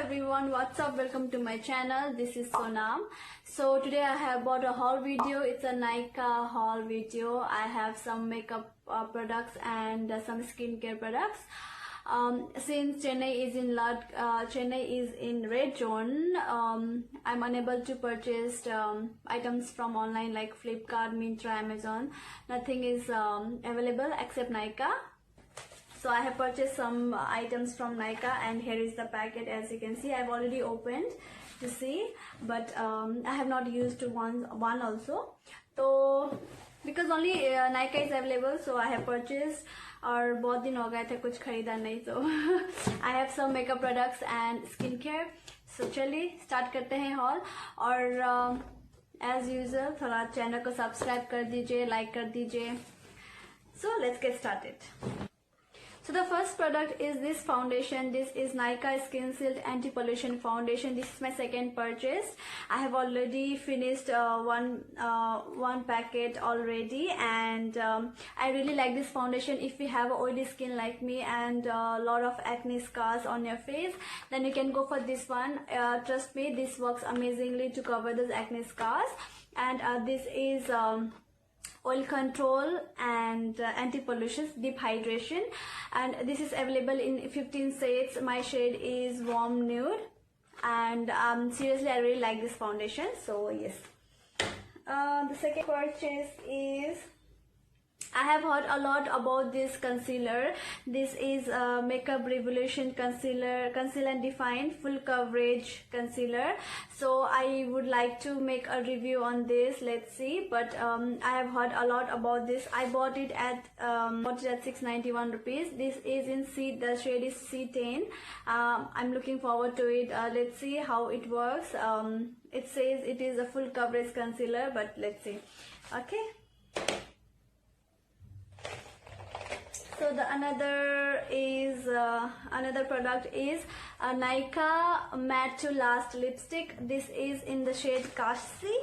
everyone, what's up? Welcome to my channel. This is Sonam. So today I have bought a haul video. It's a Nykaa haul video. I have some makeup products and some skincare products. Since Chennai is in red zone, I'm unable to purchase items from online like Flipkart, Myntra, Amazon. Nothing is available except Nykaa. So I have purchased some items from Nykaa, and here is the packet. As you can see, I've already opened to see, but I have not used one also. So because only Nykaa is available, so I have purchased. और बहुत दिन हो गए थे कुछ खरीदा नहीं, तो I have some makeup products and skincare. So चलिए स्टार्ट करते हैं हॉल. और as usual थोड़ा चैनल को सब्सक्राइब कर दीजिए, लाइक कर दीजिए. So let's get started. So the first product is this foundation. This is Nykaa Skin Shield Anti-Pollution Foundation. This is my second purchase. I have already finished one packet already, and I really like this foundation. If you have oily skin like me and a lot of acne scars on your face, then you can go for this one. Trust me, this works amazingly to cover those acne scars. And this is oil control and anti-pollution, deep hydration, and this is available in 15 shades. My shade is warm nude, and seriously I really like this foundation. So yes, the second purchase is, I have heard a lot about this concealer. This is Makeup Revolution concealer, Conceal and Define Full Coverage Concealer. So I would like to make a review on this. Let's see. But I have heard a lot about this. I bought it at 691 rupees. This is in C. The shade is C10. I'm looking forward to it. Let's see how it works. It says it is a full coverage concealer, but let's see. Okay. So the another product is a Nykaa Matte to Last lipstick. This is in the shade Kasi.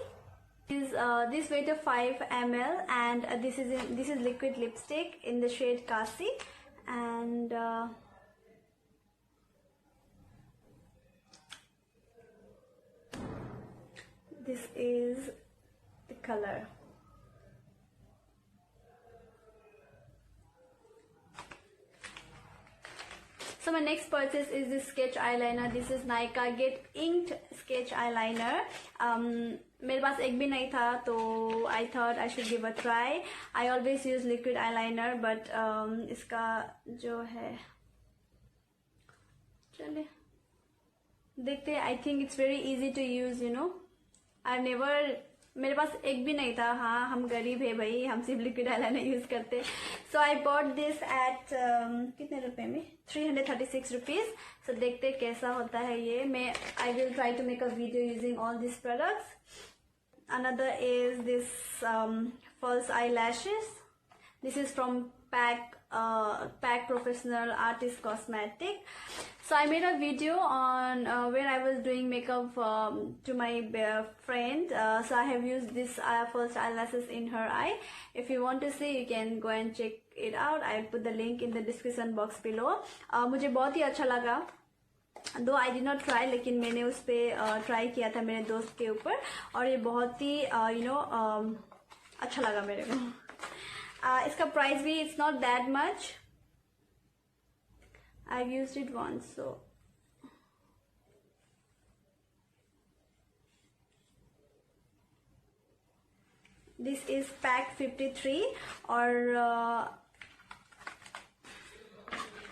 This weight of 5 ml, and this is liquid lipstick in the shade Kasi, and this is the color. So my next purchase is this sketch eyeliner. This is Nykaa Get Inked Sketch Eyeliner. मेरे पास एक भी नहीं था, तो I thought I should give a try. I always use liquid eyeliner, but इसका जो है, चलिए देखते हैं. I think it's very easy to use, you know. I've never, मेरे पास एक भी नहीं था. हाँ, हम गरीब है भाई, हम सिर्फ लिक्विड आईलाइनर यूज करते. सो आई बॉट दिस एट कितने रुपए में, 336 रुपीज. सो देखते कैसा होता है ये. मैं I will try to make a video using all this products. Another is this false eyelashes. This is from Pack Professional Artist Cosmetic. So I made a video on where I was doing makeup to my friend. So I have used this false eyelashes in her eye. If you want to see, you can go and check it out. I'll put the link in the description box below. मुझे बहुत ही अच्छा लगा. दो I did not try, लेकिन मैंने उस पर ट्राई किया था मेरे दोस्त के ऊपर, और ये बहुत ही अच्छा लगा मेरे को. इसका प्राइस भी it's not that much. I've used it once, so this is pack 53. और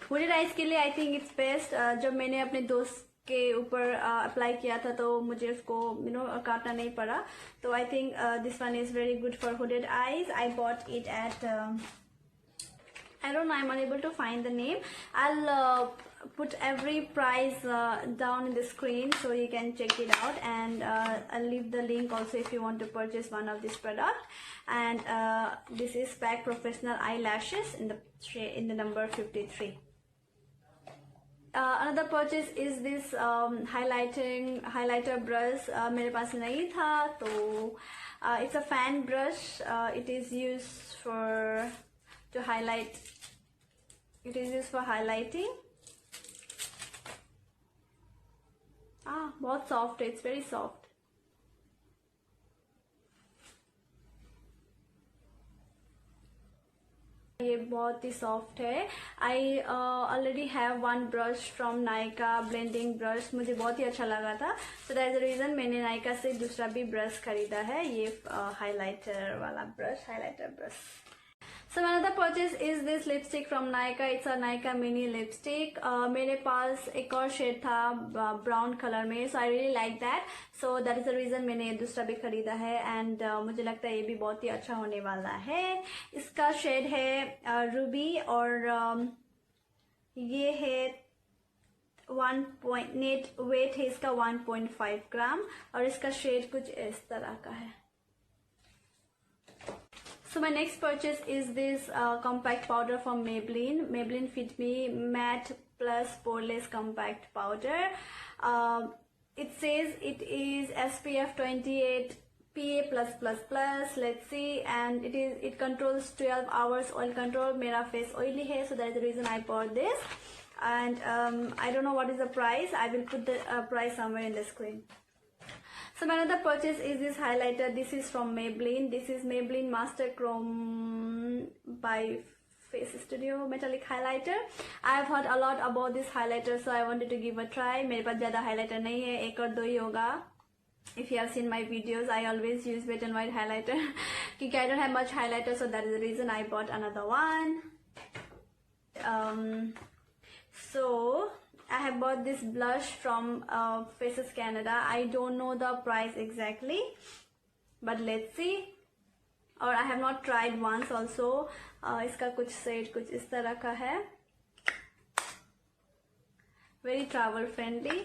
हुडेड आइज के लिए आई थिंक इट्स बेस्ट. जब मैंने अपने दोस्त के ऊपर अप्लाई किया था, तो मुझे उसको काटना नहीं पड़ा. तो I think this one is very good for hooded eyes. I bought it at I don't know, I'm unable to find the name. I'll put every price down in the screen so you can check it out, and I'll leave the link also if you want to purchase one of this product. And this is Pack Professional Eyelashes in the number 53. Another purchase is this highlighter brush. मेरे पास नहीं था, तो it's a fan brush. It is used to highlight. It is used for highlighting. बहुत soft है, it's very soft. ये बहुत ही soft है। I already have one brush from Nykaa, blending brush, मुझे बहुत ही अच्छा लगा था, so that is the reason मैंने नायका से दूसरा भी ब्रश खरीदा है, ये हाइलाइटर वाला brush, highlighter brush. So another purchase is this lipstick from Nykaa. It's a Nykaa mini lipstick. मेरे पास एक और शेड था ब्राउन कलर में, so I really like that. So that is the reason मैंने ये दूसरा भी खरीदा है, and मुझे लगता है ये भी बहुत ही अच्छा होने वाला है। इसका शेड है रूबी, और ये है 1 नेट वेट है इसका 1.5 ग्राम, और इसका शेड कुछ इस तरह का है। So my next purchase is this compact powder from Maybelline, Maybelline Fit Me Matte Plus Poreless Compact Powder. It says it is SPF 28 PA+++. Let's see, and it controls 12 hours oil control. मेरा face oily है, so that is the reason I bought this. And I don't know what is the price. I will put the price somewhere in the screen. So my another purchase is this highlighter. This is from Maybelline. This is Maybelline Master Chrome by Face Studio Metallic Highlighter. I have heard a lot about this highlighter, so I wanted to give a try. मेरे पास ज़्यादा highlighter नहीं है, एक और दो ही होगा. If you have seen my videos, I always use wet and white highlighter क्योंकि I don't have much highlighter, so that is the reason I bought another one. So I have bought this blush from Faces Canada. I don't know the price exactly, but let's see. और I have not tried once also. इसका कुछ shade कुछ इस तरह का है, very travel friendly,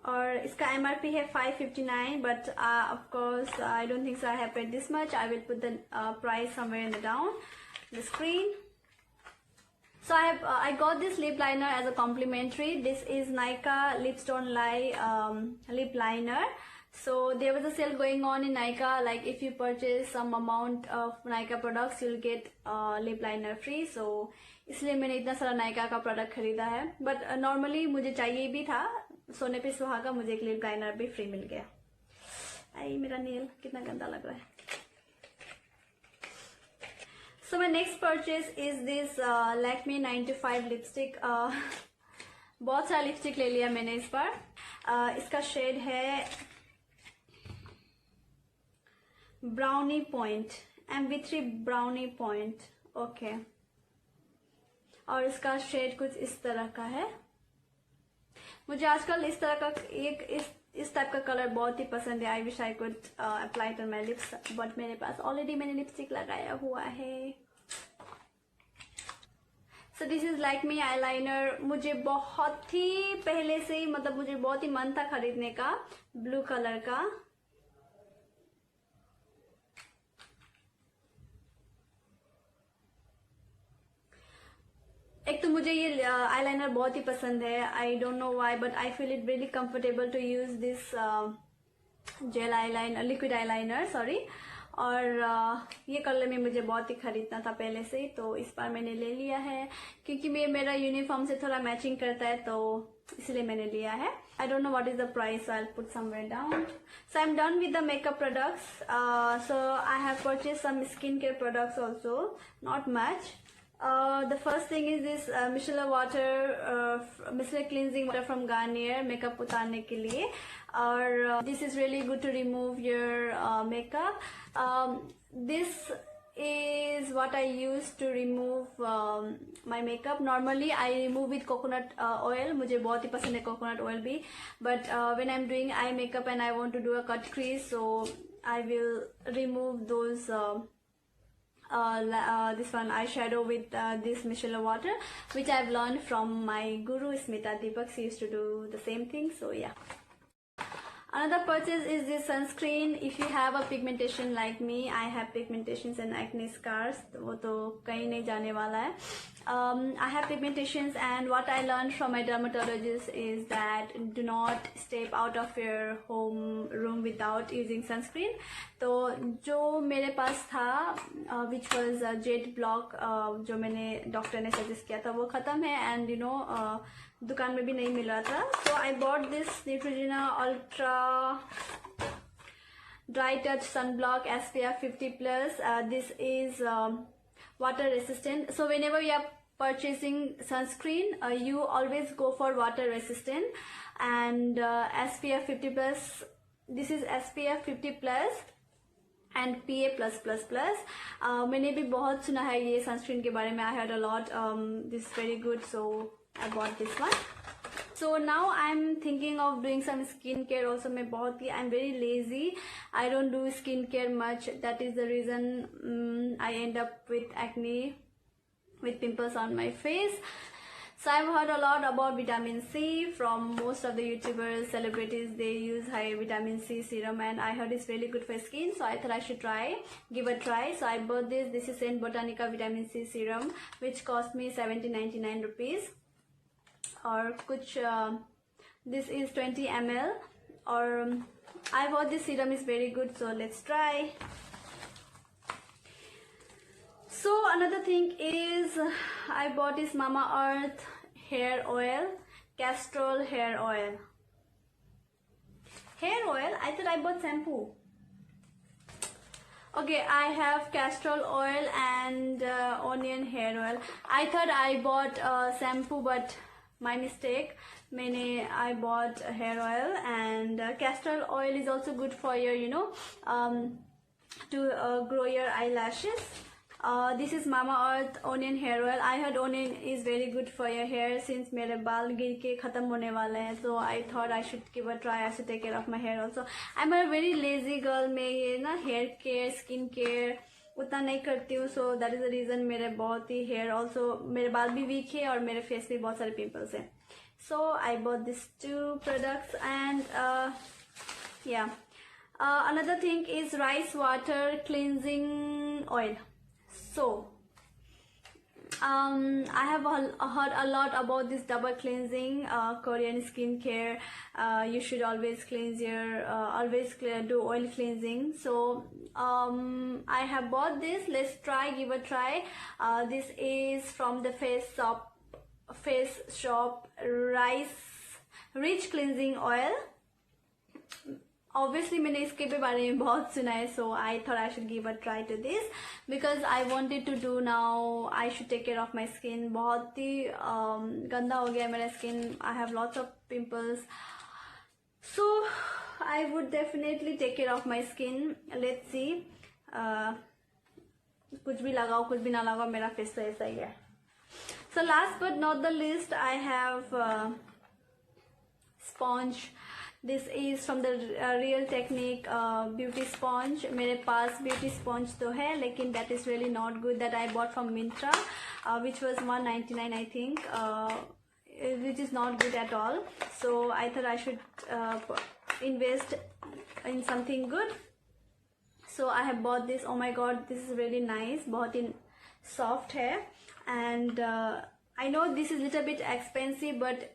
और इसका MRP है 559, but of course I don't think so I have paid this much. I will put the price somewhere in the down the screen. So I got this lip liner as a complimentary. This is Nykaa Lipstone lip liner. So there was a sale going on in Nykaa, like if you purchase some amount of Nykaa products you'll get lip liner free. So इसलिए मैंने इतना सारा Nykaa का product खरीदा है, but normally मुझे चाहिए भी था, सोने पे सुहागा, मुझे एक लिप लाइनर भी फ्री मिल गया। आई मेरा नेल कितना गंदा लग रहा है। So my next purchase is this Lakme 95 lipstick. बहुत सारा लिपस्टिक ले लिया मैंने इस बार। इसका शेड है brownie point, MV3 brownie point, okay, और इसका शेड कुछ इस तरह का है। मुझे आजकल इस तरह का इस टाइप का कलर बहुत ही पसंद है। I wish I could apply to my lips, but मेरे पास ऑलरेडी मैंने लिपस्टिक लगाया हुआ है। So this is Lakme eyeliner. मुझे बहुत ही पहले से ही, मतलब मुझे बहुत ही मन था खरीदने का, ब्लू कलर का। एक तो मुझे ये आईलाइनर बहुत ही पसंद है, I don't know why, but I feel it really comfortable to use this gel eyeliner, liquid eyeliner sorry. और ये कलर में मुझे बहुत ही खरीदना था पहले से, तो इस बार मैंने ले लिया है क्योंकि मेरा यूनिफॉर्म से थोड़ा मैचिंग करता है, तो इसलिए मैंने लिया है। I don't know what is the price, I will put somewhere down. So I am done with the makeup products. So I have purchase some skin care products also, not much. The first thing is this micellar water, micellar cleansing water from Garnier, makeup उतारने के लिए, और this is really good to remove your makeup. This is what I use to remove my makeup. Normally I remove with coconut oil, मुझे बहुत ही पसंद है coconut oil भी, but when I'm doing eye makeup and I want to do a cut crease, so I will remove those this one eyeshadow with this micellar water, which I've learned from my guru Smita Deepak. She used to do the same thing, so yeah. Another purchase is this sunscreen. If you have a pigmentation like me, I have pigmentations and acne scars. वो तो कहीं नहीं जाने वाला है. I have pigmentations, and what I learned from my dermatologist is that do not step out of your home room without using sunscreen. तो जो मेरे पास था which was Jet Block, जो मैंने डॉक्टर ने सजेस्ट किया था वो ख़त्म है, and you know दुकान में भी नहीं मिल रहा था. So I bought this Neutrogena Ultra Dry Touch Sunblock SPF 50+. This is water resistant. So whenever you are purchasing sunscreen, you always go for water resistant, and SPF 50+. This is SPF 50+ and PA+++. मैंने भी बहुत सुना है ये sunscreen के बारे में. I heard a lot. This is very good, so I bought this one. So now I'm thinking of doing some skincare also. I'm very lazy. I don't do skincare much. That is the reason I end up with acne, with pimples on my face. So I've heard a lot about vitamin C from most of the YouTubers, celebrities. They use high vitamin C serum, and I heard it's really good for skin. So I thought I should give a try. So I bought this. This is Saint Botanica vitamin C serum, which cost me 70-99 rupees. Or kuch, this is 20 ml. Or I bought this serum is very good. So let's try. So another thing is I bought this Mamaearth hair oil, Castrol hair oil. Hair oil? I thought I bought shampoo. Okay, I have Castrol oil and onion hair oil. I thought I bought shampoo, but my mistake. I bought hair oil, and Castrol oil is also good for your, to grow your eyelashes. This is Mamaearth onion hair oil. I heard onion is very good for your hair since मेरे बाल गिर के खत्म होने वाले हैं. So I thought I should give a try. I should take care of my hair also. I'm a very lazy girl. मैं ये ना hair care, skin care उतना नहीं करती हूँ. So that is the reason मेरे बहुत ही hair also, मेरे बाल भी weak है और मेरे face पे बहुत सारे pimples हैं. So I bought these two products, and yeah. Another thing is rice water cleansing oil. So I have heard a lot about this double cleansing Korean skincare. You should always cleanse your do oil cleansing. So I have bought this. Let's give a try. This is from the Face Shop Rich Cleansing Oil. Obviously मैंने इसके बारे में बहुत सुना है, so I thought I should give a try to this because I wanted to do now. I should take care of my skin. बहुत ही गंदा हो गया है मेरा skin. I have lots of pimples, so I would definitely take care of my skin. Let's see. कुछ भी लगाओ कुछ भी ना लगाओ, मेरा face तो ऐसा ही है. So last but not the least, I have sponge. This is from the Real Technique beauty sponge. मेरे पास beauty sponge तो है, लेकिन that is really not good. That I bought from Myntra, which was $1.99 I think, which is not good at all. So I thought I should invest in something good. So I have bought this. Oh my god, this is really nice. बहुत ही soft है, and I know this is little bit expensive, but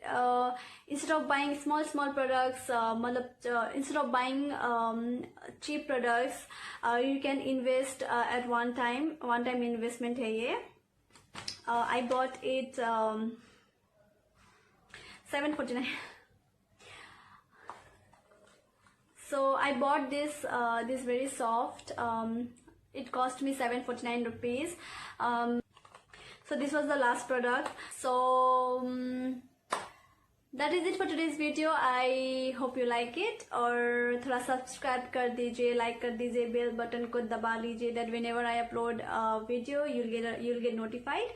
instead of buying small products, instead of buying cheap products, you can invest at one time investment है ये. I bought it $7.49. So I bought this very soft. It cost me 749 rupees. So this was the last product. So that is it for today's video. I hope you like it. और थोड़ा subscribe कर दीजिए, like कर दीजिए, bell button को दबा लीजिए, that whenever I upload a video you'll get notified.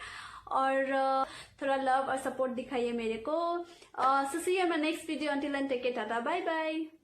और थोड़ा लव और सपोर्ट दिखाइए मेरे को. So see you in my next video. Until then, take care. Tata. Bye bye.